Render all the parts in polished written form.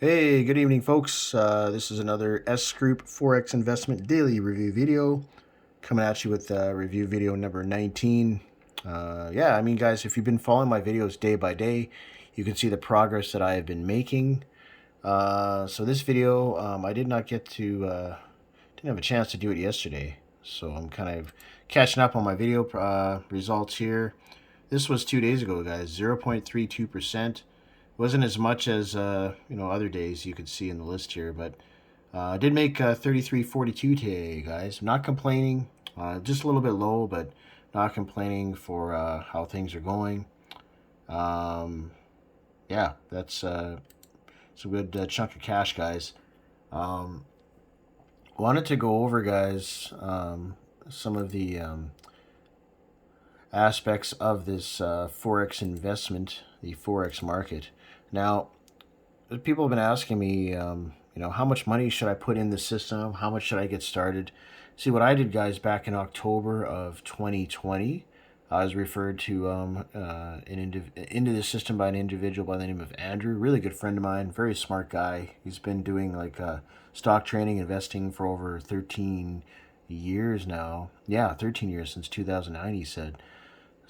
Hey, good evening, folks. This is another S Group Forex Investment Daily Review video coming at you with review video number 19. Guys, if you've been following my videos day by day, you can see the progress that I have been making. So this video, I did not get to, didn't have a chance to do it yesterday. So I'm kind of catching up on my video results here. This was 2 days ago, guys, 0.32%. Wasn't as much as other days you could see in the list here, but I did make 33.42 today, guys. I'm not complaining. Just a little bit low, but not complaining for how things are going. Um, yeah, that's it's a good chunk of cash, guys. Um, Wanted to go over, guys, some of the aspects of this Forex investment, the Forex market. Now, people have been asking me, how much money should I put in the system? How much should I get started? See, what I did, guys, back in October of 2020, I was referred to into the system by an individual by the name of Andrew, really good friend of mine, very smart guy. He's been doing stock trading, investing for over 13 years now. Yeah, 13 years since 2009, he said.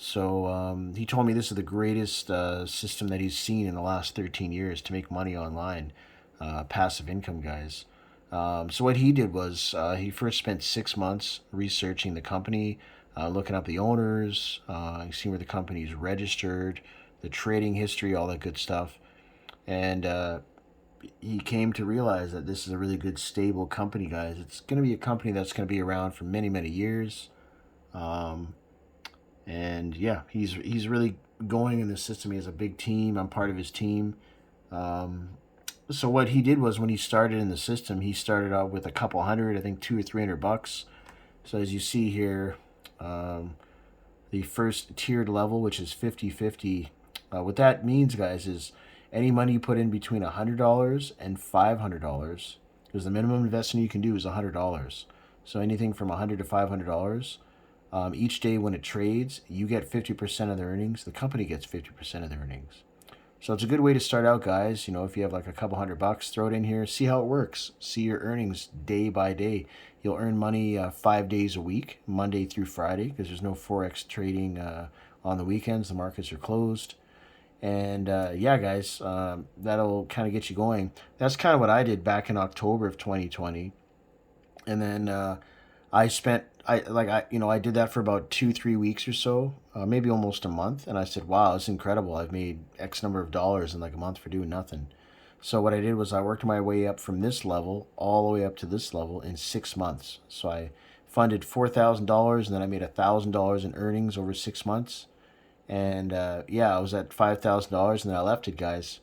So he told me this is the greatest system that he's seen in the last 13 years to make money online, passive income, guys. So what he did was he first spent 6 months researching the company, looking up the owners, seeing where the company's registered, the trading history, all that good stuff. And he came to realize that this is a really good, stable company, guys. It's going to be a company that's going to be around for many, many years. Um, and yeah, he's really going in the system. He has a big team. I'm part of his team. Um, so what he did was when he started in the system, he started out with a couple hundred, I think $200 or $300. So as you see here, um, the first tiered level, which is 50-50. What that means, guys, is any money you put in between $100 and $500, because the minimum investment you can do is $100. So anything from $100 to $500. Each day when it trades, you get 50% of the earnings. The company gets 50% of the earnings. So it's a good way to start out, guys. If you have like a couple $100, throw it in here, see how it works. See your earnings day by day. You'll earn money 5 days a week, Monday through Friday, because there's no Forex trading on the weekends. The markets are closed. And yeah, guys, that'll kind of get you going. That's kind of what I did back in October of 2020. And then I spent I did that for about 2-3 weeks or so, maybe almost a month, and I said, wow, it's incredible. I've made X number of dollars in like a month for doing nothing. So what I did was I worked my way up from this level all the way up to this level in 6 months. So I funded $4,000, and then I made $1,000 in earnings over 6 months. And yeah, I was at $5,000, and then I left it, guys.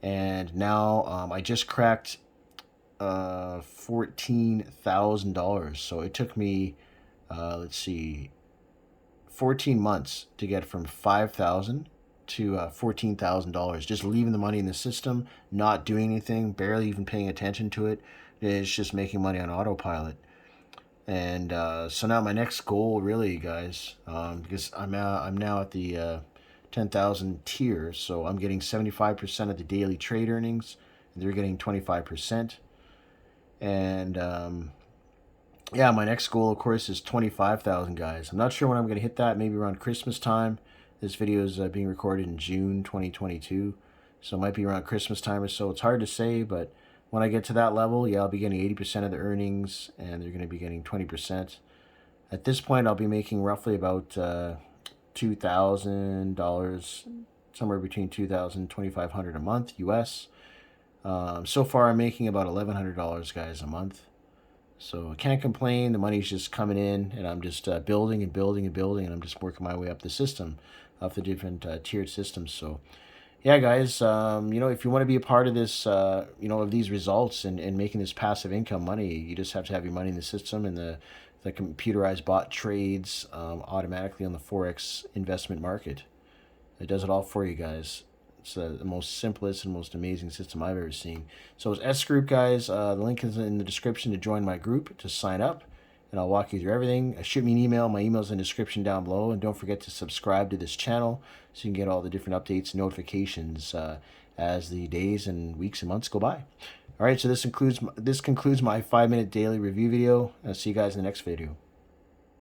And now I just cracked $14,000. So it took me, let's see, 14 months to get from 5,000 to $14,000. Just leaving the money in the system, not doing anything, barely even paying attention to it. It's just making money on autopilot. And so now my next goal, really, guys, because I'm now at the 10,000 tier, so I'm getting 75% of the daily trade earnings, and they're getting 25%. And yeah, my next goal, of course, is 25,000, guys. I'm not sure when I'm going to hit that. Maybe around Christmas time. This video is being recorded in June 2022, so it might be around Christmas time or so. It's hard to say, but when I get to that level, yeah, I'll be getting 80% of the earnings, and they're going to be getting 20%. At this point, I'll be making roughly about $2,000, somewhere between $2,000 and $2,500 a month, US. So far, I'm making about $1,100, guys, a month. So I can't complain. The money's just coming in, and I'm just building and building and building, and I'm just working my way up the system, up the different tiered systems. So, yeah, guys, if you want to be a part of this, of these results and making this passive income money, you just have to have your money in the system, and the computerized bot trades automatically on the Forex investment market. It does it all for you, guys. It's the most simplest and most amazing system I've ever seen. So it's S Group, guys. The link is in the description to join my group, to sign up, and I'll walk you through everything. Shoot me an email. My email's in the description down below. And don't forget to subscribe to this channel so you can get all the different updates and notifications as the days and weeks and months go by. All right, so this concludes my 5-minute daily review video. I'll see you guys in the next video.